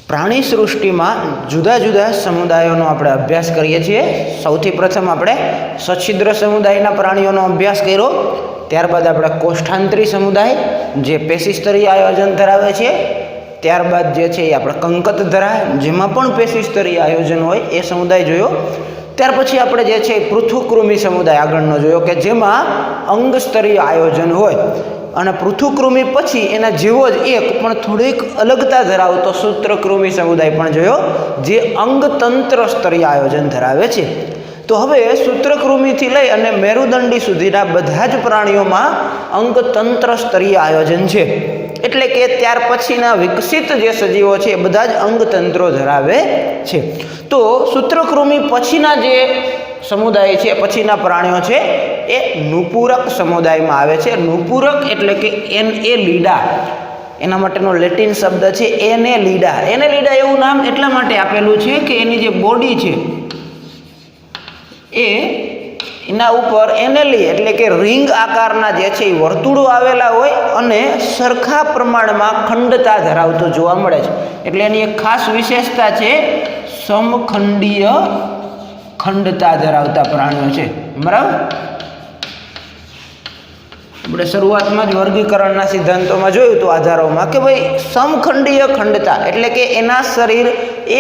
प्राणी सृष्टि में जुदा जुदा समुदायों આપણે અભ્યાસ કરીએ છીએ। સૌથી પ્રથમ આપણે સછિદ્ર સમુદાયના પ્રાણીઓનો અભ્યાસ કર્યો, ત્યારબાદ આપણે કોષ્ઠાંતરી સમુદાય જે પેશીસ્તરીય આયોજન ધરાવે છે, ત્યારબાદ જે છે એ આપણે કંકતધરા જેમાં પણ પેશીસ્તરીય આયોજન હોય એ સમુદાય જોયો। ત્યાર પછી આપણે જે છે પૃથુકૃમિ સમુદાય આગળનો જોયો કે જેમાં અંગસ્તરીય આયોજન હોય, અને પૃથુકૃમિ પછી એના જેવો જ એક પણ થોડીક અલગતા ધરાવતો સૂત્રકૃમિ સમુદાય પણ જોયો જે અંગતંત્ર સ્તરીય આયોજન ધરાવે છે। તો હવે સૂત્રકૃમિથી લઈ અને મેરુદંડી સુધીના બધા જ પ્રાણીઓમાં અંગતંત્ર સ્તરીય આયોજન છે, એટલે કે ત્યાર પછીના વિકસિત જે સજીવો છે એ બધા જ અંગતંત્રો ધરાવે છે। તો સૂત્રકૃમિ પછીના જે સમુદાય છે, પછીના પ્રાણીઓ છે એ નુપૂરક સમુદાયમાં આવે છે। નુપૂરક એટલે કે એનેલિડા, એના માટેનો લેટિન શબ્દ છે એનેલિડા। એનેલિડા એવું નામ એટલા માટે આપેલું છે કે એની જે બોડી છે એ એના ઉપર એનેલી એટલે કે રિંગ આકારના જે છે એ વર્તુળો આવેલા હોય અને સરખા પ્રમાણમાં ખંડતા ધરાવતું જોવા મળે છે, એટલે એની એક ખાસ વિશેષતા છે સમખંડીય ખંડતા ધરાવતા પ્રાણીઓ છે। બરાબર, આપણે શરૂઆતમાં જ વર્ગીકરણના સિદ્ધાંતોમાં જોયું તો આધારોમાં કે ભાઈ સમખંડીય ખંડતા એટલે કે એના શરીર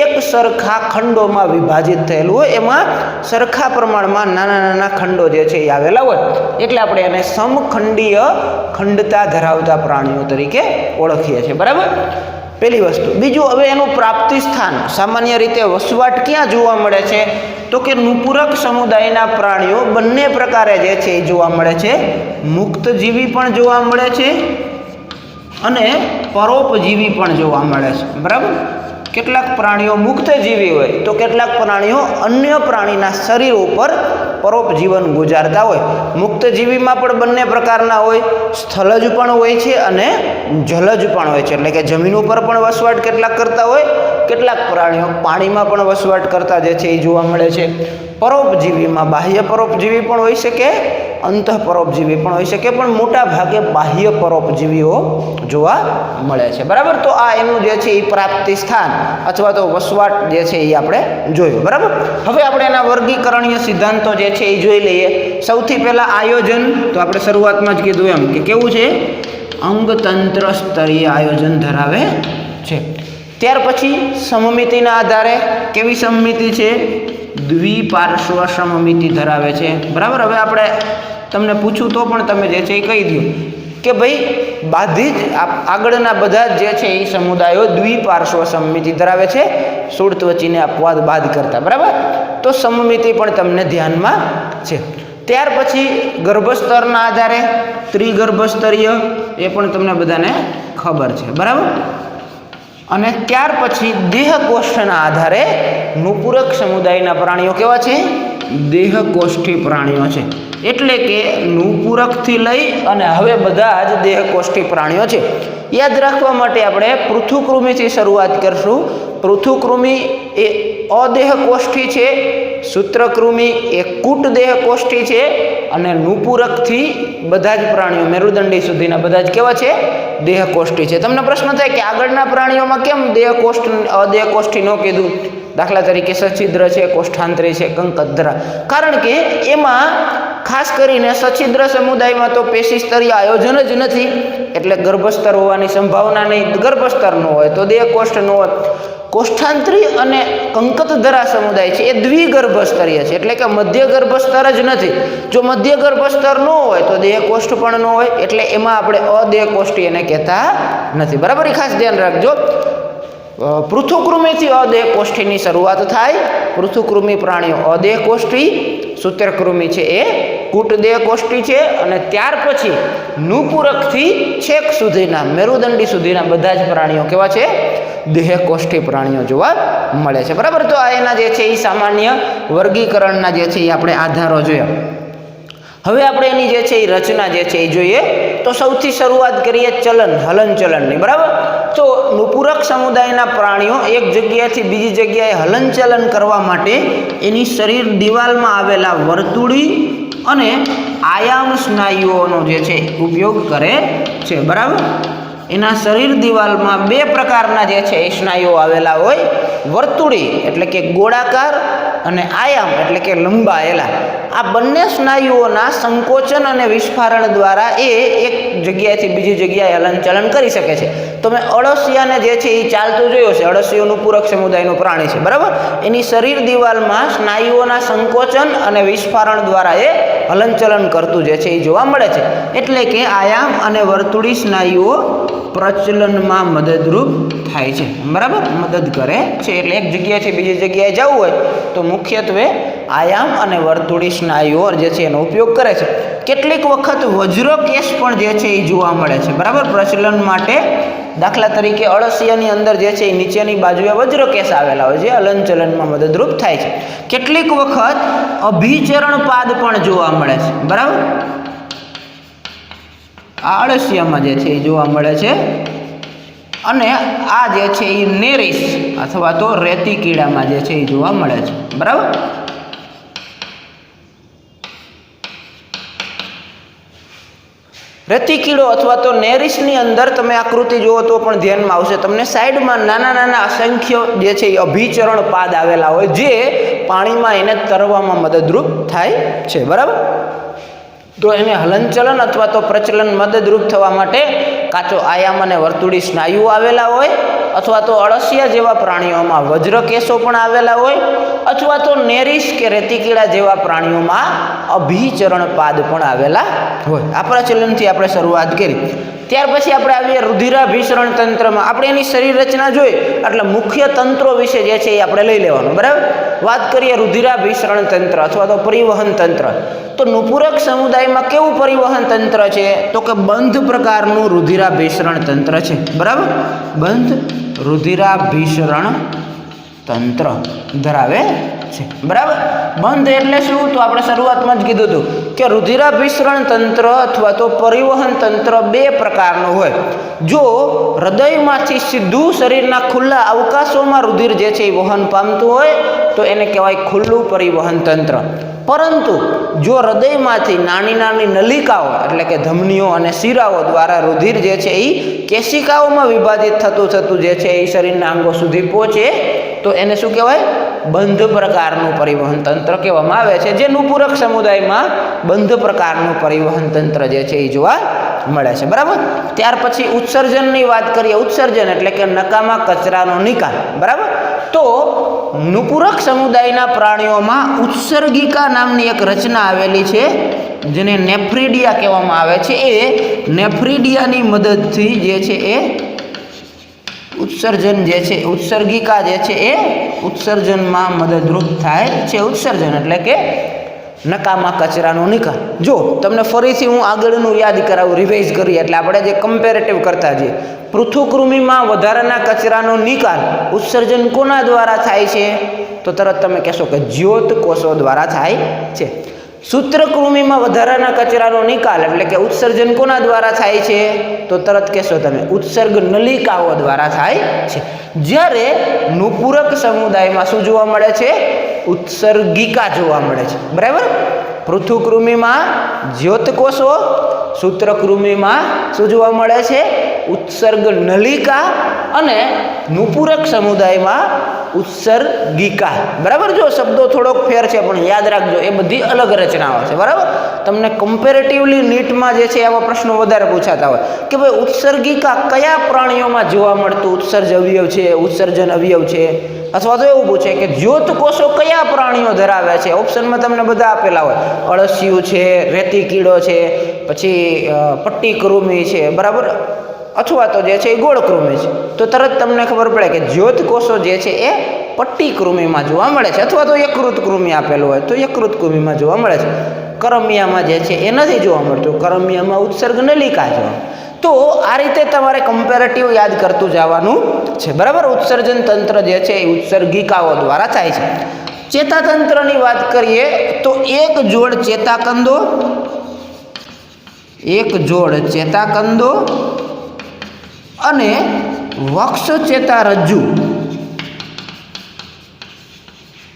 એક સરખા ખંડોમાં વિભાજિત થયેલું હોય, એમાં સરખા પ્રમાણમાં નાના નાના ખંડો જે છે એ આવેલા હોય, એટલે આપણે એને સમખંડીય ખંડતા ધરાવતા પ્રાણીઓ તરીકે ઓળખીએ છીએ। બરાબર, પહેલી વસ્તુ। બીજું, હવે એનું પ્રાપ્તિ સ્થાન, સામાન્ય રીતે વસવાટ ક્યાં જોવા મળે છે તો કે નુપૂરક સમુદાયના પ્રાણીઓ બંને પ્રકારે જે છે એ જોવા મળે છે। મુક્તજીવી પણ જોવા મળે છે અને પરોપજીવી પણ જોવા મળે છે। બરાબર, કેટલાક પ્રાણીઓ મુક્તજીવી હોય તો કેટલાક પ્રાણીઓ અન્ય પ્રાણીના શરીર ઉપર પરોપજીવન ગુજારતા હોય। મુક્તજીવીમાં પણ બંને પ્રકારના હોય, સ્થલજ પણ હોય છે અને જલજ પણ હોય છે, એટલે કે જમીન ઉપર પણ વસવાટ કેટલાક કરતા હોય, કેટલાક પ્રાણીઓ પાણીમાં પણ વસવાટ કરતા જે છે એ જોવા મળે છે। પરોપજીવીમાં બાહ્ય પરોપજીવી પણ હોઈ શકે, અંતઃ પરોપજીવી પણ હોઈ શકે, પણ મોટા ભાગે બાહ્ય પરોપજીવીઓ જોવા મળે છે। બરાબર, તો આ એનું જે છે એ પ્રાપ્તિ સ્થાન અથવા તો વસવાટ જે છે એ આપણે જોયું। બરાબર, હવે આપણે એના વર્ગીકરણીય સિદ્ધાંતો જે છે એ જોઈ લઈએ। સૌથી પહેલા આયોજન, તો આપણે શરૂઆતમાં જ કીધું એમ કે કેવું છે, અંગતંત્ર સ્તરીય આયોજન ધરાવે છે। ત્યાર પછી સમમિતિના આધારે કેવી સમમિતિ છે, દ્વિપાર્શ્વ સમમિતિ ધરાવે છે। બરાબર, હવે આપણે તમને પૂછું તો પણ તમે જે છે એ કહી દો કે ભાઈ બાધી જ આગળના બધા જ જે છે એ સમુદાયો દ્વિપાર્શ્વ સમમિતિ ધરાવે છે, સુડત્વચીને અપવાદ બાદ કરતા। બરાબર, તો સમમિતિ પણ તમને ધ્યાનમાં છે। ત્યાર પછી ગર્ભસ્તરના આધારે ત્રિગર્ભસ્તરીય, એ પણ તમને બધાને ખબર છે। બરાબર, અને ત્યાર પછી દેહકોષ્ઠના આધારે નુપૂરક સમુદાયના પ્રાણીઓ કેવા છે, દેહકોષ્ઠી પ્રાણીઓ છે, એટલે કે નુપૂરકથી લઈ અને હવે બધા જ દેહકોષ્ઠી પ્રાણીઓ છે। યાદ રાખવા માટે આપણે પૃથુકૃમિથી શરૂઆત કરશું। પૃથુકૃમિ એ અદેહકોષ્ઠી છે, સૂત્રકૃમિ એ કૂટ દેહકોષ્ઠી છે, અને નુપૂરકથી બધા જ પ્રાણીઓ મેરુદંડી સુધીના બધા જ કેવા છે, દેહકોષ્ઠી છે। તમને પ્રશ્ન થાય કે આગળના પ્રાણીઓમાં કેમ અદેહકોષ્ઠી ન કીધું, દાખલા તરીકે સછિદ્ર છે, કોષ્ઠાંતરી છે, કંકતધરા, કારણ કે એમાં ખાસ કરીને સછિદ્ર સમુદાયમાં તો પેશીસ્તરીય આયોજન જ નથી, એટલે ગર્ભસ્તર હોવાની સંભાવના નહીં, ગર્ભસ્તર ન હોય તો દેહકોષ્ઠ ન હોય। કોષ્ઠાંતરી અને કંકતધરા સમુદાય છે એ દ્વિગર્ભસ્તરીય છે, એટલે કે મધ્ય ગર્ભસ્તર જ નથી। જો મધ્ય ગર્ભસ્તર ન હોય તો દેહકોષ્ઠ પણ ન હોય, એટલે એમાં આપણે અદેહકોષ્ઠી એને કહેતા નથી। બરાબર, એ ખાસ ધ્યાન રાખજો। પૃથુકૃમિથી અદેહકોષ્ઠીની શરૂઆત થાય। પૃથુકૃમિ પ્રાણીઓ અદેહકોષ્ઠી, સૂત્રકૃમિ છે એ કૂટ દેહકોષ્ઠી છે, અને ત્યાર પછી નુપૂરકથી છેક સુધીના મેરુદંડી સુધીના બધા જ પ્રાણીઓ કેવા છે, દેહકોષ્ઠી પ્રાણીઓ જોવા મળે છે। બરાબર, તો આ એના જે છે એ સામાન્ય વર્ગીકરણના જે છે એ આપણે આધારો જોયા। હવે આપણે એની જે છે એ રચના જે છે એ જોઈએ। તો સૌથી શરૂઆત કરીએ હલનચલનની। બરાબર, તો નુપૂરક સમુદાયના પ્રાણીઓ એક જગ્યાએથી બીજી જગ્યાએ હલનચલન કરવા માટે એની શરીર દિવાલમાં આવેલા વર્તુળી અને આયામ સ્નાયુઓનો જે છે ઉપયોગ કરે છે। બરાબર, એના શરીર દિવાલમાં બે પ્રકારના જે છે એ સ્નાયુઓ આવેલા હોય, વર્તુળી એટલે કે ગોળાકાર અને આયામ એટલે કે લંબાયેલા. આ બંને સ્નાયુઓના સંકોચન અને વિસ્ફારણ દ્વારા એ એક જગ્યાએથી બીજી જગ્યાએ હલનચલન કરી શકે છે. તમે અળસિયાને જે છે એ ચાલતું જોયો છે, અળસિયાનું પૂરક સમુદાયનું પ્રાણી છે, બરાબર. એની શરીર દિવાલમાં સ્નાયુઓના સંકોચન અને વિસ્ફારણ દ્વારા એ હલનચલન કરતું જે છે એ જોવા મળે છે. એટલે કે આયામ અને વર્તુળી સ્નાયુઓ પ્રચલનમાં મદદરૂપ થાય છે, બરાબર, મદદ કરે છે. એટલે એક જગ્યાએથી બીજી જગ્યાએ જવું હોય તો મુખ્યત્વે આયામ અને વર્તુળી સ્નાયુઓ જે છે એનો ઉપયોગ કરે છે. કેટલીક વખત વજ્રકેશ પણ જે છે એ જોવા મળે છે, બરાબર, પ્રચલન માટે. દાખલા તરીકે અળસિયાની અંદર જે છે એ નીચેની બાજુએ વજ્રકેશ આવેલા હોય છે, હલનચલનમાં મદદરૂપ થાય છે. કેટલીક વખત અભિચરણ પાદ પણ જોવા મળે છે, બરાબર. આ અળસિયામાં જે છે એ જોવા મળે છે. અને આ જે છે એ નેરિસ અથવા તો રેતી કીડામાં જે છે એ જોવા મળે છે, બરાબર. રેતી કીડો અથવા તો નેરિસની અંદર તમે આકૃતિ જુઓ તો પણ ધ્યાનમાં આવશે તમને, સાઈડમાં નાના નાના અસંખ્ય જે છે એ અભિચરણ પાદ આવેલા હોય જે પાણીમાં એને તરવામાં મદદરૂપ થાય છે, બરાબર. તો એને હલનચલન અથવા તો પ્રચલન મદદરૂપ થવા માટે કાચો આયામ અને વર્તુળી સ્નાયુઓ આવેલા હોય, અથવા તો અળસિયા જેવા પ્રાણીઓમાં વજ્રકેશો પણ આવેલા હોય, અથવા તો નેરિસ કે રેતી કીડા જેવા પ્રાણીઓમાં અભિચરણ પાદ પણ આવેલા હોય. આ પ્રચલનથી આપણે શરૂઆત કરી. ત્યાર પછી આપણે આવીએ રુધિરાભિસરણ તંત્રમાં. આપણે એની શરીર રચના જોઈ એટલે મુખ્ય તંત્રો વિશે જે છે એ આપણે લઈ લેવાનું, બરાબર. વાત કરીએ રુધિરાભિસરણ તંત્ર અથવા તો પરિવહન તંત્ર. તો નુપુરક સમુદાયમાં કેવું પરિવહન તંત્ર છે? તો કે બંધ પ્રકારનું રુધિરાભિસરણ તંત્ર છે, બરાબર. બંધ રુધિરાભિસરણ તંત્ર ધરાવે છે, બરાબર. બંધ એટલે શું? તો આપણે શરૂઆતમાં જ કીધું હતું કે રુધિરાભિસરણ તંત્ર અથવા તો પરિવહન તંત્ર બે પ્રકારનું હોય. જો હૃદયમાંથી સીધું શરીરના ખુલ્લા અવકાશોમાં રુધિર જે છે એ વહન પામતું હોય તો એને કહેવાય ખુલ્લું પરિવહન તંત્ર. પરંતુ જો હૃદયમાંથી નાની નાની નલિકાઓ એટલે કે ધમનીઓ અને શિરાઓ દ્વારા રુધિર જે છે એ કેશિકાઓમાં વિભાજિત થતું જે છે એ શરીરના અંગો સુધી પહોંચે તો એને શું કહેવાય? બંધ પ્રકારનું પરિવહન તંત્ર કહેવામાં આવે છે, જે નુપુરક સમુદાયમાં બંધ પ્રકારનું પરિવહન તંત્ર જે છે એ જોવા મળે છે, બરાબર. ત્યાર પછી ઉત્સર્જનની વાત કરીએ. ઉત્સર્જન એટલે કે નકામા કચરાનો નિકાલ, બરાબર. તો નુપુરક સમુદાયના પ્રાણીઓમાં ઉત્સર્ગિકા નામની એક રચના આવેલી છે જેને નેફ્રિડિયા કહેવામાં આવે છે. એ નેફ્રિડિયાની મદદથી જે છે એ ઉત્સર્જન જે છે, ઉત્સર્ગિકા જે છે એ ઉત્સર્જનમાં મદદરૂપ થાય છે. ઉત્સર્જન એટલે કે નકામા કચરાનો નિકાલ. જો તમને ફરીથી હું આગળનું યાદ કરાવું, રિવાઇઝ કરીએ એટલે આપણે જે કમ્પેરેટિવ કરતા જઈએ. પૃથુકૃમિમાં વધારાના કચરાનો નિકાલ ઉત્સર્જન કોના દ્વારા થાય છે? તો તરત તમે કહેશો કે જ્યોત કોષો દ્વારા થાય છે. સૂત્રકૃમિમાં વધારાના કચરાનો નિકાલ એટલે કે ઉત્સર્જન કોના દ્વારા થાય છે? તો તરત કહેશો તમે ઉત્સર્ગ નલિકાઓ દ્વારા થાય છે. જ્યારે નુપુરક સમુદાયમાં શું જોવા મળે છે? ઉત્સર્ગિકા જોવા મળે છે, બરાબર. પૃથુકૃમિમાં જ્યોતકોષો, સૂત્રકૃમિમાં શું જોવા મળે છે? ઉત્સર્ગ નલિકા, અને નુપુરક સમુદાયમાં ઉત્સર્ગિકા, બરાબર. જો શબ્દો થોડોક ફેર છે પણ યાદ રાખજો એ બધી અલગ રચનાઓ છે, બરાબર. તમને કમ્પેરેટિવલી નીટમાં જે છે આવા પ્રશ્નો વધારે પૂછાતા હોય કે ભાઈ ઉત્સર્ગિકા કયા પ્રાણીઓમાં જોવા મળતું ઉત્સર્જ અવયવ છે, ઉત્સર્જન અવયવ છે, અથવા તો એવું પૂછે કે જ્યોત કોષો કયા પ્રાણીઓ ધરાવે છે. ઓપ્શનમાં તમને બધા આપેલા હોય, અળસિયું છે, રેતી કીડો છે, પછી પટ્ટી કૃમિ છે, બરાબર, અથવા તો જે છે એ ગોળ કૃમિ છે. તો તરત તમને ખબર પડે કે જ્યોત કોષો જે છે એ પટ્ટી કૃમિમાં જોવા મળે છે, અથવા તો યકૃત કૃમિ આપેલું હોય તો યકૃત કૃમિમાં જોવા મળે છે. કરમિયામાં જે છે એ નથી જોવા મળતું, કરમિયામાં ઉત્સર્ગ નલિકા છે. તો આ રીતે તમારે કમ્પેરેટિવ યાદ કરતું જવાનું છે, બરાબર. ઉત્સર્જન તંત્ર જે છે એ ઉત્સર્ગિકાઓ દ્વારા થાય છે. ચેતાતંત્રની વાત કરીએ તો એક જોડ ચેતાકંદો અને વક્ષ ચેતારજ્જુ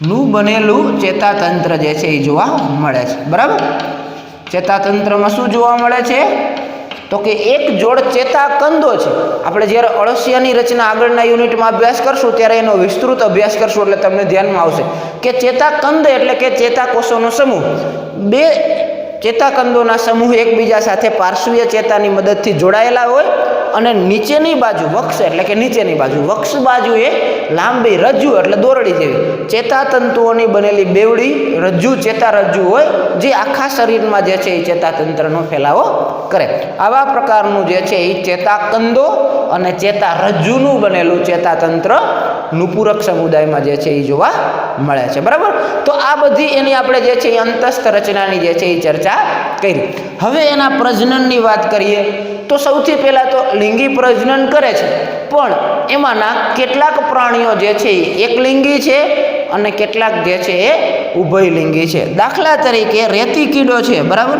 નું બનેલું ચેતાતંત્ર જે છે એ જોવા મળે છે, બરાબર. ચેતાતંત્રમાં શું જોવા મળે છે? તો કે એક જોડ ચેતાકંદો છે. આપણે જ્યારે અળસિયાની રચના આગળના યુનિટમાં અભ્યાસ કરશું ત્યારે એનો વિસ્તૃત અભ્યાસ કરશું એટલે તમને ધ્યાનમાં આવશે કે ચેતાકંદ એટલે કે ચેતાકોષોનો સમૂહ. બે ચેતાકંદોના સમૂહ એકબીજા સાથે પાર્શ્વીય ચેતાની મદદથી જોડાયેલા હોય અને નીચેની બાજુ વક્ષ એટલે કે નીચેની બાજુ વક્ષ બાજુએ લાંબી રજ્જુ એટલે દોરડી જેવી ચેતાતંતુઓની બનેલી બેવડી રજ્જુ ચેતારજ્જુ હોય જે આખા શરીરમાં જે છે એ ચેતાતંત્રનો ફેલાવો કરે. આવા પ્રકારનું જે છે એ ચેતાકંદો અને ચેતારજ્જુનું બનેલું ચેતાતંત્ર નુપુરક સમુદાયમાં જે છે એ જોવા મળે છે. બરાબર, તો આ બધી એની આપણે જે છે એ અંતસ્થ રચનાની જે છે એ ચર્ચા કરી. હવે એના પ્રજનનની વાત કરીએ તો સૌથી પહેલાં તો લિંગી પ્રજનન કરે છે, પણ એમાંના કેટલાક પ્રાણીઓ જે છે એ એકલિંગી છે અને કેટલાક જે છે એ ઉભયલિંગી છે. દાખલા તરીકે રેતી કીડો છે, બરાબર,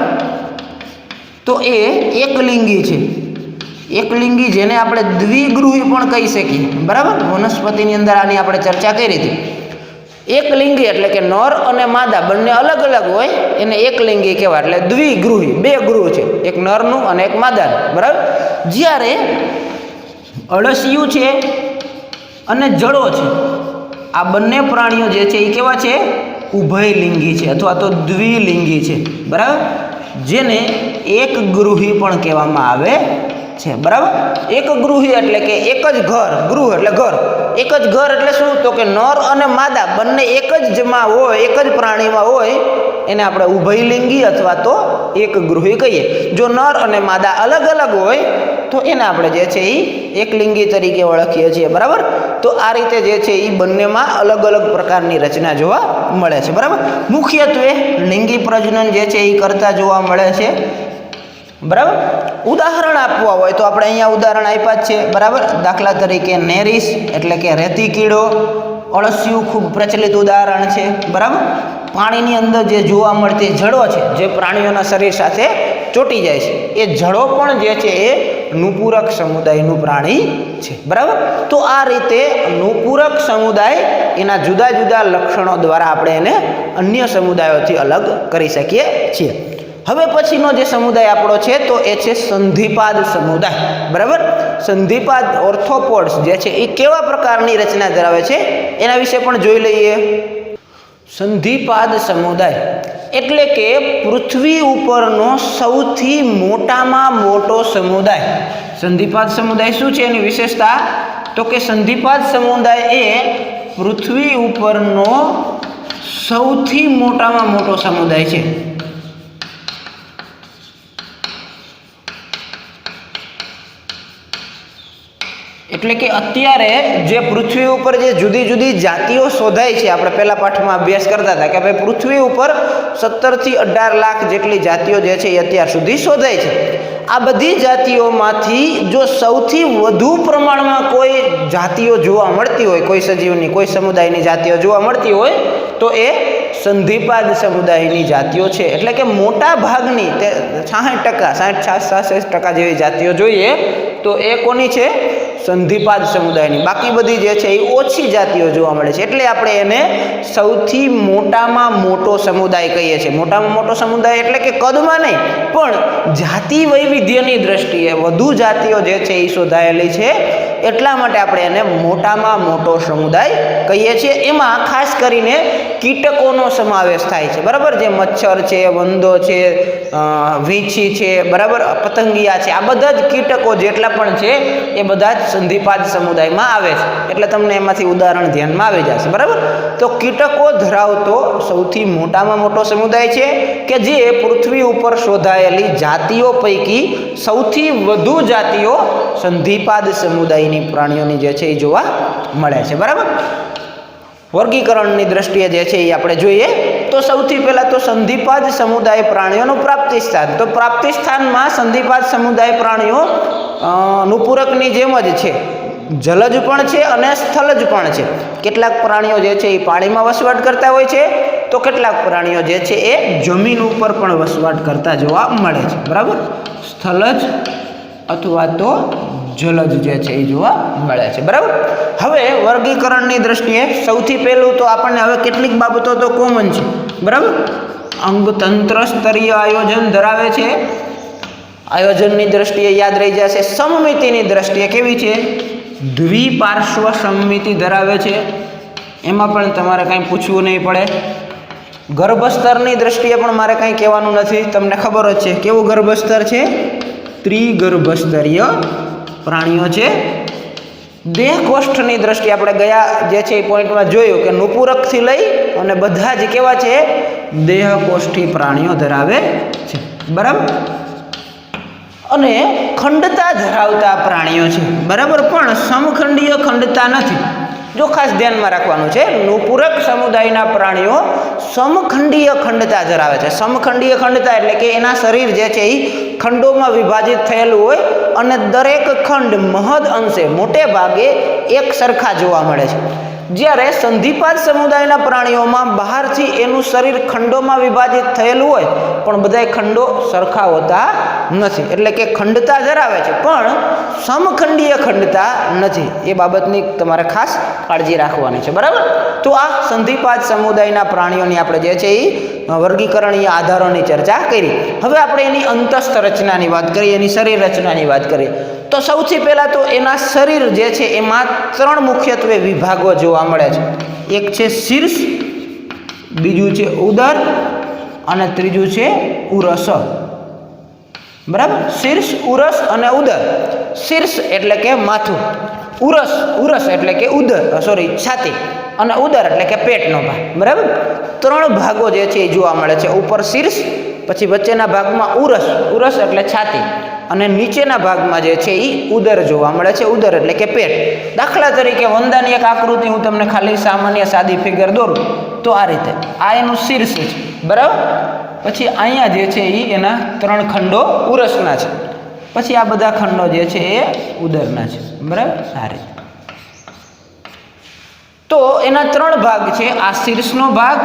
તો એ એકલિંગી છે. એકલિંગી જેને આપણે દ્વિગૃહી પણ કહી શકીએ. બરાબર, વનસ્પતિની અંદર આની આપણે ચર્ચા કરી હતી. એકલિંગી એટલે કે નર અને માદા બંને અલગ અલગ હોય એને એકલિંગી કહેવાય. એટલે દ્વિગૃહી, બે ગૃહ છે, એક નરનું અને એક માદાનું. બરાબર, જ્યારે અળસિયું છે અને જળો છે આ બંને પ્રાણીઓ જે છે એ કેવા છે? ઉભયલિંગી છે અથવા તો દ્વિલિંગી છે. બરાબર, જેને એક ગૃહી પણ કહેવામાં આવે છે. બરાબર, એક ગૃહી એટલે કે એક જ ઘર, ગૃહ એટલે ઘર, એક જ ઘર એટલે શું? તો કે નર અને માદા બંને એક જ જમા હોય, એક જ પ્રાણીમાં હોય એને આપણે ઉભયલિંગી અથવા તો એક ગૃહી કહીએ. જો નર અને માદા અલગ અલગ હોય તો એને આપણે જે છે એ એકલિંગી તરીકે ઓળખીએ છીએ. બરાબર, તો આ રીતે જે છે એ બંનેમાં અલગ અલગ પ્રકારની રચના જોવા મળે છે. બરાબર, મુખ્યત્વે લિંગી પ્રજનન જે છે એ કરતા જોવા મળે છે. બરાબર, ઉદાહરણ આપવા હોય તો આપણે અહીંયા ઉદાહરણ આપ્યા જ છે. બરાબર, દાખલા તરીકે નેરીસ એટલે કે રેતી કીડો, અળસિયું ખૂબ પ્રચલિત ઉદાહરણ છે. બરાબર, પાણીની અંદર જે જોવા મળતી જળો છે જે પ્રાણીઓના શરીર સાથે ચોંટી જાય છે એ જળો પણ જે છે એ નુપુરક સમુદાયનું પ્રાણી છે. બરાબર, તો આ રીતે નુપુરક સમુદાય એના જુદા જુદા લક્ષણો દ્વારા આપણે એને અન્ય સમુદાયોથી અલગ કરી શકીએ છીએ. હવે પછીનો જે સમુદાય આપણો છે તો એ છે સંધિપાદ સમુદાય. બરાબર, સંધિપાદ ઓર્થોપોડ્સ જે છે એ કેવા પ્રકારની રચના ધરાવે છે એના વિશે પણ જોઈ લઈએ. સંધિપાદ સમુદાય એટલે કે પૃથ્વી ઉપરનો સૌથી મોટામાં મોટો સમુદાય. સંધિપાદ સમુદાય શું છે એની વિશેષતા? તો કે સંધિપાદ સમુદાય એ પૃથ્વી ઉપરનો સૌથી મોટામાં મોટો સમુદાય છે. એટલે કે અત્યારે જે પૃથ્વી ઉપર જે જુદી જુદી જાતિઓ શોધાય છે, આપણે પહેલા પાઠમાં અભ્યાસ કરતા હતા કે ભાઈ પૃથ્વી ઉપર 17 થી 18 લાખ જેટલી જાતિઓ જે છે એ અત્યાર સુધી શોધાય છે. આ બધી જાતિઓમાંથી જો સૌથી વધુ પ્રમાણમાં કોઈ જાતિઓ જોવા મળતી હોય, કોઈ સજીવની, કોઈ સમુદાયની જાતિઓ જોવા મળતી હોય તો એ સંધિપાદ સમુદાયની જાતિઓ છે. એટલે કે મોટા ભાગની 60%, 60-66% જેવી જાતિઓ જોઈએ તો એ કોની છે? સંધિપાદ સમુદાયની. બાકી બધી જે છે એ ઓછી જાતિઓ જોવા મળે છે. એટલે આપણે એને સૌથી મોટામાં મોટો સમુદાય કહીએ છીએ. મોટામાં મોટો સમુદાય એટલે કે કદમાં નહીં પણ જાતિ વૈવિધ્યની દ્રષ્ટિએ વધુ જાતિઓ જે છે એ શોધાયેલી છે એટલા માટે આપણે એને મોટામાં મોટો સમુદાય કહીએ છીએ. એમાં ખાસ કરીને કીટકોનો સમાવેશ થાય છે. બરાબર, જે મચ્છર છે, વંદો છે, વીંછી છે, બરાબર, પતંગિયા છે, આ બધા જ કીટકો જેટલા પણ છે એ બધા જ સંધિપાદ સમુદાયમાં આવે છે. એટલે તમને એમાંથી ઉદાહરણ ધ્યાનમાં આવી જશે. બરાબર, તો કીટકો ધરાવતો સૌથી મોટામાં મોટો સમુદાય છે કે જે પૃથ્વી ઉપર શોધાયેલી જાતિઓ પૈકી સૌથી વધુ જાતિઓ સંધિપાદ સમુદાયની પ્રાણીઓની જે છે એ જોવા મળે છે. બરાબર, વર્ગીકરણની દ્રષ્ટિએ જે છે એ આપણે જોઈએ તો સૌથી પહેલાં તો સંધિપાદ સમુદાય પ્રાણીઓનું પ્રાપ્તિ સ્થાન. તો પ્રાપ્તિ સ્થાનમાં સંધિપાદ સમુદાય પ્રાણીઓ નુપુરકની જેમ જ છે, જલજ પણ છે અને સ્થલજ પણ છે. કેટલાક પ્રાણીઓ જે છે એ પાણીમાં વસવાટ કરતા હોય છે તો કેટલાક પ્રાણીઓ જે છે એ જમીન ઉપર પણ વસવાટ કરતા જોવા મળે છે. બરાબર, સ્થલજ અથવા તો જલજ જે છે એ જોવા મળે છે. બરાબર, હવે વર્ગીકરણની દ્રષ્ટિએ સૌથી પહેલું તો આપણને હવે કેટલીક બાબતો તો કોમન છે. બરાબર, અંગતંત્ર સ્તરીય આયોજન ધરાવે છે આયોજનની દ્રષ્ટિએ યાદ રહી જશે. સમમિતિની દ્રષ્ટિએ કેવી છે? દ્વિપાર્શ્વ સમમિતિ ધરાવે છે. એમાં પણ તમારે કંઈ પૂછવું નહીં પડે. ગર્ભસ્તરની દ્રષ્ટિએ પણ મારે કંઈ કહેવાનું નથી, તમને ખબર જ છે કેવું ગર્ભસ્તર છે, ત્રિગર્ભસ્તરીય પ્રાણીઓ છે. દેહકોષ્ઠની દ્રષ્ટિએ આપણે ગયા જે છે એ પોઈન્ટમાં જોયું કે નુપુરકથી લઈ અને બધા જ કેવા છે, દેહકોષ્ઠી પ્રાણીઓ ધરાવે છે. બરાબર. અને ખંડતા ધરાવતા પ્રાણીઓ છે. બરાબર, પણ સમખંડીય ખંડતા નથી. જો ખાસ ધ્યાનમાં રાખવાનું છે, નુપુરક સમુદાયના પ્રાણીઓ સમખંડીય ખંડતા ધરાવે છે. સમખંડીય ખંડતા એટલે કે એના શરીર જે છે એ ખંડોમાં વિભાજિત થયેલું હોય અને દરેક ખંડ મહદ અંશે મોટે ભાગે એક સરખા જોવા મળે છે. જ્યારે સંધિપાત સમુદાયના પ્રાણીઓમાં બહારથી એનું શરીર ખંડોમાં વિભાજિત થયેલું હોય પણ બધા ખંડો સરખા હોતા નથી, એટલે કે ખંડતા ધરાવે છે પણ સમખંડીય ખંડતા નથી. એ બાબતની તમારે ખાસ કાળજી રાખવાની છે. બરાબર. તો આ સંધિપાત સમુદાયના પ્રાણીઓની આપણે જે છે એ વર્ગીકરણીય આધારોની ચર્ચા કરી. હવે આપણે એની અંતસ્થ રચનાની વાત કરીએ, એની શરીર રચનાની વાત કરીએ. તો સૌથી પહેલાં તો એના શરીર જે છે એમાં 3 મુખ્યત્વે વિભાગો જોવા મળે છે. એક છે શીર્ષ, બીજું છે ઉદર અને ત્રીજું છે ઉરસ. બરાબર. શીર્ષ, ઉરસ અને ઉદર. શીર્ષ એટલે કે માથું, ઉરસ એટલે કે છાતી અને ઉદર એટલે કે પેટનો ભાગ. બરાબર. 3 ભાગો જે છે એ જોવા મળે છે. ઉપર શીર્ષ, પછી વચ્ચેના ભાગમાં ઉરસ એટલે છાતી અને નીચેના ભાગમાં જે છે એ ઉદર જોવા મળે છે. ઉદર એટલે કે પેટ. દાખલા તરીકે વંદાની એક આકૃતિ હું તમને ખાલી સામાન્ય સાદી ફિગર દોરું તો આ રીતે, આ એનું શીર્ષ છે. બરાબર. પછી અહીંયા જે છે એ એના 3 ખંડો ઉરસના છે, પછી આ બધા ખંડો જે છે એ ઉદરના છે. બરાબર. આ રીતે. તો એના 3 ભાગ છે, આ શીર્ષનો ભાગ,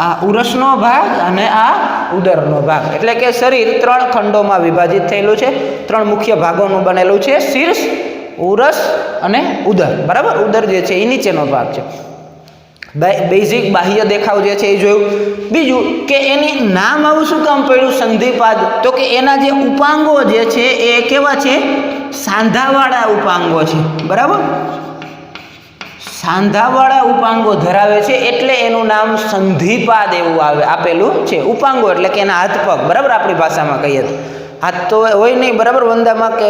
આ ઉરસનો ભાગ અને આ ઉદરનો ભાગ. એટલે કે શરીર 3 ખંડોમાં વિભાજિત થયેલું છે. 3 મુખ્ય ભાગોનું બનેલું છે, શીર્ષ, ઉરસ અને ઉદર. બરાબર. ઉદર જે છે એ નીચેનો ભાગ છે. બેઝિક બાહ્ય દેખાવ જે છે એ જોયું. બીજું કે એની નામ આવું શું કામ પડ્યું સંધિપાદ? તો કે એના જે ઉપાંગો જે છે એ કેવા છે? સાંધાવાળા ઉપાંગો છે. બરાબર. સાંધાવાળા ઉપાંગો ધરાવે છે એટલે એનું નામ સંધિપાદ એવું આપેલું છે. ઉપાંગો એટલે કે એના હાથ પગ. બરાબર. આપણી ભાષામાં કહીએ તો હાથ તો હોય નહીં, બરાબર, વંદામાં કે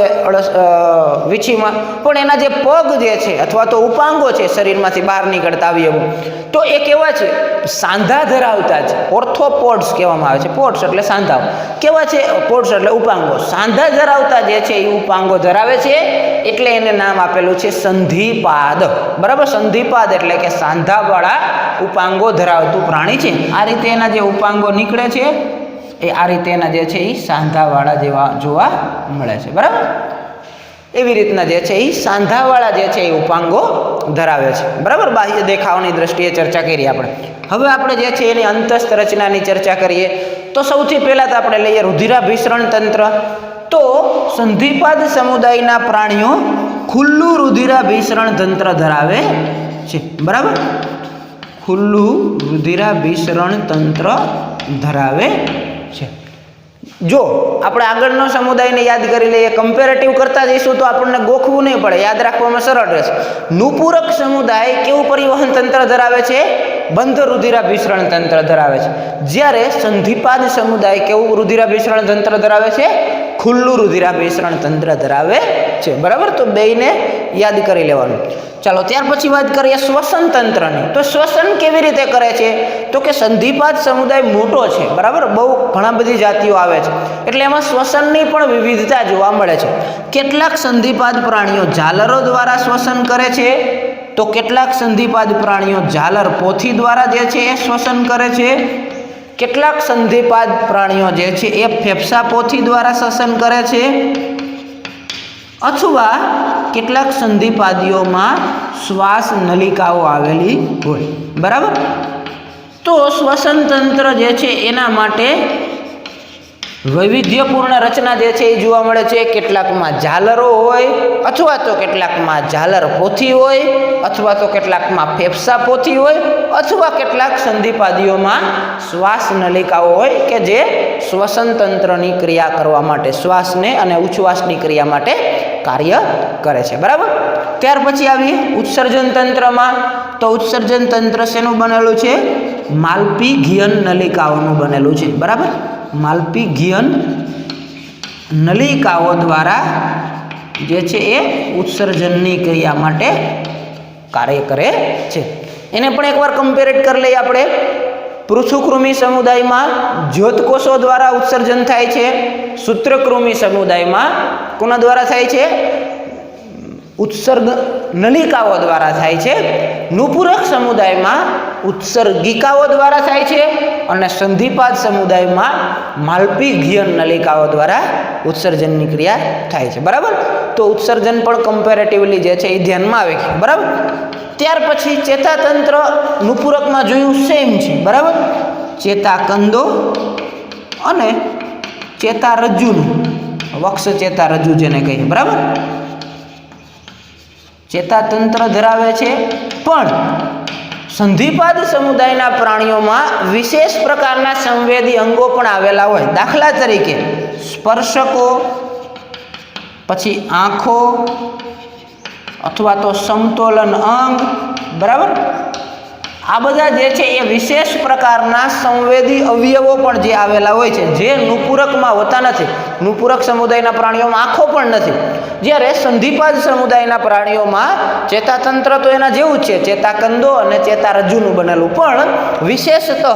વીછીમાં, પણ એના જે પગ જે છે અથવા તો ઉપાંગો છે શરીરમાંથી બહાર નીકળતા અવયવો, તો એ કેવા છે? સાંધા ધરાવતા છે. ઓર્થોપોડ્સ કહેવામાં આવે છે. પોડ્સ એટલે સાંધાઓ. કેવા છે? પોડ્સ એટલે ઉપાંગો. સાંધા ધરાવતા જે છે એ ઉપાંગો ધરાવે છે એટલે એને નામ આપેલું છે સંધિપાદ. બરાબર. સંધિપાદ એટલે કે સાંધાવાળા ઉપાંગો ધરાવતું પ્રાણી છે. આ રીતે એના જે ઉપાંગો નીકળે છે એ આ રીતે એના જે છે એ સાંધાવાળા જેવા જોવા મળે છે. બરાબર. એવી રીતના જે છે એ સાંધાવાળા જે છે એ ઉપાંગો ધરાવે છે. બરાબર. બાહ્ય દેખાવની દ્રષ્ટિએ ચર્ચા કરી આપણે. હવે આપણે જે છે એની અંતસ્થ રચનાની ચર્ચા કરીએ તો સૌથી પહેલાં તો આપણે લઈએ રુધિરાભિસરણ તંત્ર. તો સંધિપાદ સમુદાયના પ્રાણીઓ ખુલ્લું રુધિરાભિસરણ તંત્ર ધરાવે છે. બરાબર. ખુલ્લું રુધિરાભિસરણ તંત્ર ધરાવે છે. જો આપણે આગળનો સમુદાયને યાદ કરી લઈએ, કમ્પેરેટિવ કરતા જઈશું તો આપણને ગોખવું નહીં પડે, યાદ રાખવામાં સરળ રહેશે. નુપૂરક સમુદાય કેવું પરિવહન તંત્ર ધરાવે છે? બંધ રુધિરાભિસરણ તંત્ર ધરાવે છે. જ્યારે સંધિપાદ સમુદાય કેવું રુધિરાભિસરણ તંત્ર ધરાવે છે? ખુલ્લું રુધિરાભિસરણ તંત્ર ધરાવે છે. બરાબર. તો બેયને યાદ કરી લેવાનું. ચાલો ત્યાર પછી વાત કરીએ શ્વસન તંત્રની. તો શ્વસન કેવી રીતે કરે છે? તો કે સંધિપાદ સમુદાય મોટો છે. બરાબર. બહુ ઘણા બધી જાતિઓ આવે છે એટલે એમાં શ્વસનની પણ વિવિધતા જોવા મળે છે. કેટલાક સંધિપાદ પ્રાણીઓ ઝાલરો દ્વારા શ્વસન કરે છે, તો કેટલાક સંધિપાદ પ્રાણીઓ ઝાલર પોથી દ્વારા જે છે એ શ્વસન કરે છે. કેટલાક સંધિપાદ પ્રાણીઓ જે છે એ ફેફસા પોથી દ્વારા શ્વસન કરે છે, અથવા કેટલાક સંધિપાદીઓમાં શ્વાસ નલિકાઓ આવેલી હોય. બરાબર. તો શ્વસન તંત્ર જે છે એના માટે વૈવિધ્યપૂર્ણ રચના જે છે એ જોવા મળે છે. કેટલાકમાં ઝાલરો હોય અથવા તો કેટલાકમાં ઝાલર પોથી હોય અથવા તો કેટલાકમાં ફેફસા પોથી હોય અથવા કેટલાક સંધિપાદીઓમાં શ્વાસ નલિકાઓ હોય કે જે શ્વસન તંત્રની ક્રિયા કરવા માટે, શ્વાસને અને ઉચ્છ્વાસની ક્રિયા માટે કાર્ય કરે છે. બરાબર. ત્યાર પછી આવીએ ઉત્સર્જન તંત્રમાં. તો ઉત્સર્જન તંત્ર શેનું બનેલું છે? માલ્પીઘિયન નલિકાઓનું બનેલું છે. બરાબર. માલ્પીઘિયન નલિકાઓ દ્વારા જે છે એ ઉત્સર્જનની ક્રિયા માટે કાર્ય કરે છે. એને પણ એકવાર કમ્પેરેટ કરી લઈએ આપણે. પૃથુકૃમિ સમુદાયમાં જ્યોતકોષો દ્વારા ઉત્સર્જન થાય છે. સૂત્રકૃમિ સમુદાયમાં કોના દ્વારા થાય છે? ઉત્સર્ગ નલિકાઓ દ્વારા થાય છે. નુપુરક સમુદાયમાં ઉત્સર્ગિકાઓ દ્વારા થાય છે અને સંધિપાદ સમુદાયમાં માલ્પીઘિયન નલિકાઓ દ્વારા ઉત્સર્જનની ક્રિયા થાય છે. બરાબર. તો ઉત્સર્જન પણ કમ્પેરેટિવલી જે છે એ ધ્યાનમાં આવે છે. બરાબર. ત્યાર પછી ચેતાતંત્ર નુપુરકમાં જોયું સેમ છે. બરાબર. ચેતાકંદો અને ચેતારજ્જુનું વક્ષ ચેતારજ્જુ જેને કહીએ. બરાબર. ચેતાતંત્ર ધરાવે છે, પણ સંધિપાદ સમુદાયના પ્રાણીઓમાં વિશેષ પ્રકારના સંવેદી અંગો પણ આવેલા હોય. દાખલા તરીકે સ્પર્શકો, પછી આંખો અથવા તો સમતોલન અંગ. બરાબર. આ બધા જે છે એ વિશેષ પ્રકારના સંવેદી અવયવો પણ જે આવેલા હોય છે, જે નુપુરકમાં હોતા નથી. નુપુરક સમુદાયના પ્રાણીઓમાં આંખો પણ નથી, જ્યારે સંધિપાદ સમુદાયના પ્રાણીઓમાં ચેતાતંત્ર તો એના જેવું જ છે, ચેતાકંદો અને ચેતારજ્જુનું બનેલું, પણ વિશેષતઃ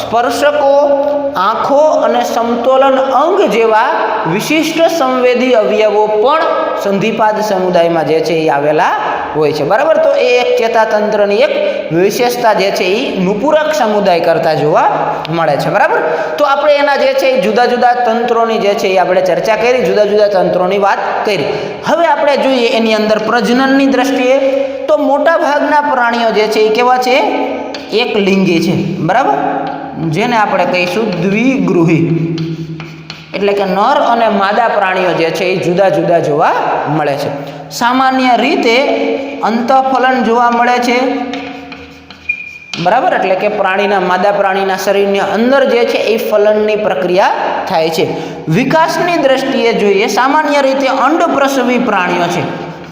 સ્પર્શકો, આંખો અને સમતોલન અંગ જેવા વિશિષ્ટ સંવેદી અવયવો પણ સંધિપાદ સમુદાયમાં જે છે એ આવેલા હોય છે. બરાબર. તો એ એક ચેતાતંત્રની એક વિશેષતા જે છે એ નુપુરક સમુદાય કરતાં જોવા મળે છે. બરાબર. તો આપણે એના જે છે એ જુદા જુદા તંત્રોની જે છે એ આપણે ચર્ચા કરી, જુદા જુદા તંત્રોની વાત કરી. હવે આપણે જોઈએ એની અંદર પ્રજનનની દ્રષ્ટિએ તો મોટા ભાગના પ્રાણીઓ જે છે એ કેવા છે? એક લિંગી છે. બરાબર. જેને આપણે કહીશું દ્વિગૃહી, એટલે કે નર અને માદા પ્રાણીઓ જે છે એ જુદા જુદા જોવા મળે છે. સામાન્ય રીતે અંતઃફલન જોવા મળે છે. બરાબર. એટલે કે પ્રાણીના, માદા પ્રાણીના શરીરની અંદર જે છે એ ફલનની પ્રક્રિયા થાય છે. વિકાસની દ્રષ્ટિએ જોઈએ, સામાન્ય રીતે અંડપ્રસવી પ્રાણીઓ છે.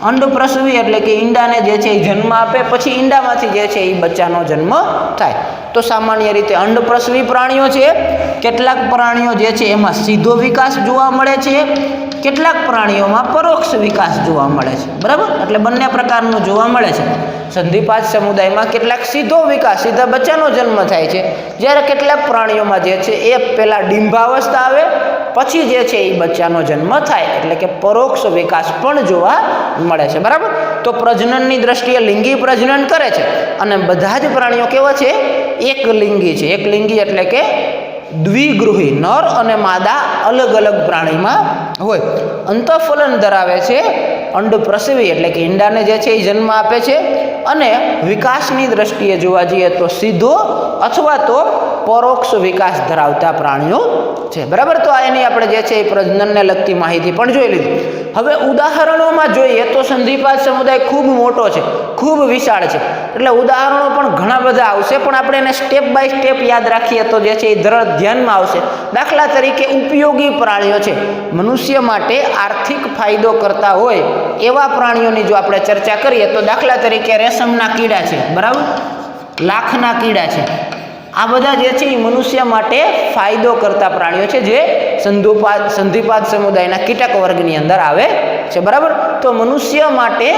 અંડપ્રસવી એટલે કે ઈંડાને જે છે એ જન્મ આપે, પછી ઈંડામાંથી જે છે એ બચ્ચાનો જન્મ થાય. તો સામાન્ય રીતે અંડપ્રસવી પ્રાણીઓ છે. કેટલાક પ્રાણીઓ જે છે એમાં સીધો વિકાસ જોવા મળે છે, કેટલાક પ્રાણીઓમાં પરોક્ષ વિકાસ જોવા મળે છે. બરાબર. એટલે બંને પ્રકારનું જોવા મળે છે. સંધિપાદ સમુદાયમાં કેટલાક સીધો વિકાસ, સીધા બચ્ચાનો જન્મ થાય છે, જ્યારે કેટલાક પ્રાણીઓમાં જે છે એ પહેલાં ડિંભાવસ્થા આવે, પછી જે છે એ બચ્ચાનો જન્મ થાય, એટલે કે પરોક્ષ વિકાસ પણ જોવા મળે છે. બરાબર. તો પ્રજનનની દ્રષ્ટિએ લિંગી પ્રજનન કરે છે અને બધા જ પ્રાણીઓ કેવા છે? એક લિંગી છે. એક લિંગી એટલે કે દ્વિગૃહી, નર અને માદા અલગ અલગ પ્રાણીમાં હોય. અંતઃફલન ધરાવે છે અંડપ્રસવી, એટલે કે ઈંડાને જે છે એ જન્મ આપે છે, અને વિકાસની દ્રષ્ટિએ જોવા જઈએ તો સીધો અથવા તો પરોક્ષ વિકાસ ધરાવતા પ્રાણીઓ છે. બરાબર. તો આ એની આપણે જે છે એ પ્રજનનને લગતી માહિતી પણ જોઈ લીધી. હવે ઉદાહરણોમાં જોઈએ તો સંધિપાદ સમુદાય ખૂબ મોટો છે, ખૂબ વિશાળ છે, એટલે ઉદાહરણો પણ ઘણા બધા આવશે, પણ આપણે એને સ્ટેપ બાય સ્ટેપ યાદ રાખીએ તો જે છે એ ધ્યાનમાં આવશે. દાખલા તરીકે ઉપયોગી પ્રાણીઓ છે, મનુષ્ય માટે આર્થિક ફાયદો કરતા હોય એવા પ્રાણીઓની જો આપણે ચર્ચા કરીએ તો દાખલા તરીકે રેશમના કીડા છે. બરાબર. લાખના કીડા છે. આ બધા જે છે એ મનુષ્ય માટે ફાયદો કરતા પ્રાણીઓ છે, જે સંધિપાદ સમુદાયના કીટક વર્ગની અંદર આવે છે. બરાબર. તો મનુષ્ય માટે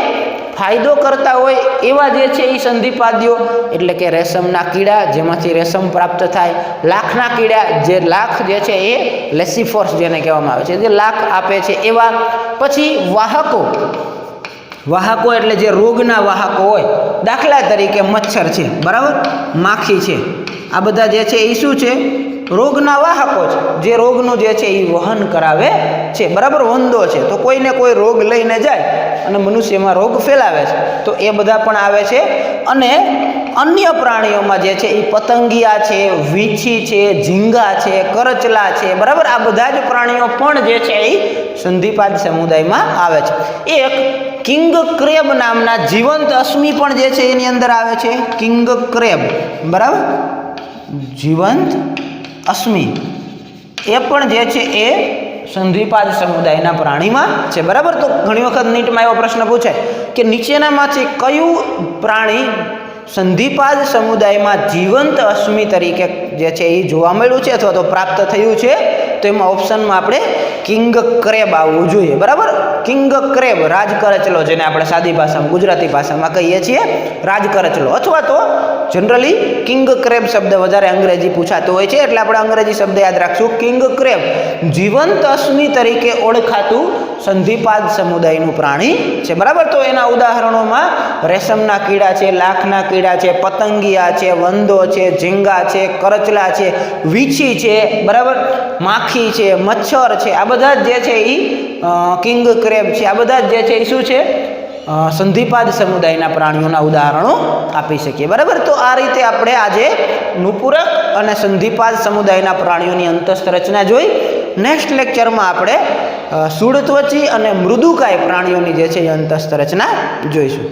ફાયદો કરતા હોય એવા જે છે એ સંધિપાદીઓ, એટલે કે રેશમના કીડા જેમાંથી રેશમ પ્રાપ્ત થાય, લાખના કીડા જે લાખ જે છે એ લેસીફોર્સ જેને કહેવામાં આવે છે, જે લાખ આપે છે એવા. પછી વાહકો એટલે જે રોગના વાહકો હોય, દાખલા તરીકે મચ્છર છે. બરાબર. માખી છે. આ બધા જે છે એ શું છે? રોગના વાહકો છે, જે રોગનું જે છે એ વહન કરાવે છે. બરાબર. વંદો છે તો કોઈને કોઈ રોગ લઈને જાય અને મનુષ્યમાં રોગ ફેલાવે છે, તો એ બધા પણ આવે છે. અને અન્ય પ્રાણીઓમાં જે છે એ પતંગિયા છે, વીછી છે, ઝીંગા છે, કરચલા છે, બરાબર, આ બધા જ પ્રાણીઓ પણ જે છે એ સંધિપાદ સમુદાયમાં આવે છે. એક કિંગ ક્રેબ નામના જીવંત અશ્મી પણ જે છે એની અંદર આવે છે. કિંગ ક્રેબ, બરાબર, જીવંત અશ્મી એ પણ જે છે એ સંધિપાદ સમુદાયના પ્રાણીમાં છે, બરાબર. તો ઘણી વખત નીટમાં એવો પ્રશ્ન પૂછાય કે નીચેનામાંથી કયું પ્રાણી સંધિપાદ સમુદાયમાં જીવંત અશ્મી તરીકે જે છે એ જોવા મળ્યું છે અથવા તો પ્રાપ્ત થયું છે? તો એમાં ઓપ્શનમાં આપણે કિંગ ક્રેબ આવવું જોઈએ, બરાબર. કિંગ ક્રેબ, રાજકરચલો, જેને આપણે સાદી ભાષામાં ગુજરાતી ભાષામાં કહીએ છીએ રાજકરચલો, અથવા તો જનરલી કિંગ ક્રેબ શબ્દ વધારે અંગ્રેજી પૂછાતો હોય છે એટલે આપણે અંગ્રેજી શબ્દ યાદ રાખશું. કિંગ ક્રેબ જીવંત અશ્મી તરીકે ઓળખાતું સંધિપાદ સમુદાયનું પ્રાણી છે, બરાબર. તો એના ઉદાહરણોમાં રેશમના કીડા છે, લાખના કીડા છે, પતંગિયા છે, વંદો છે, ઝીંગા છે, કરચલા છે, વીછી છે, બરાબર, માખી છે, મચ્છર છે, આ બધા જ જે છે એ કિંગ ક્રેબ છે, આ બધા જ જે છે એ શું છે? સંધિપાદ સમુદાયના પ્રાણીઓના ઉદાહરણો આપી શકીએ, બરાબર. તો આ રીતે આપણે આજે નુપુરક અને સંધિપાદ સમુદાયના પ્રાણીઓની અંતસ્થ રચના જોઈ. નેક્સ્ટ લેક્ચરમાં આપણે સુડત્વચી અને મૃદુકાય પ્રાણીઓની જે છે એ અંતસ્થ રચના જોઈશું.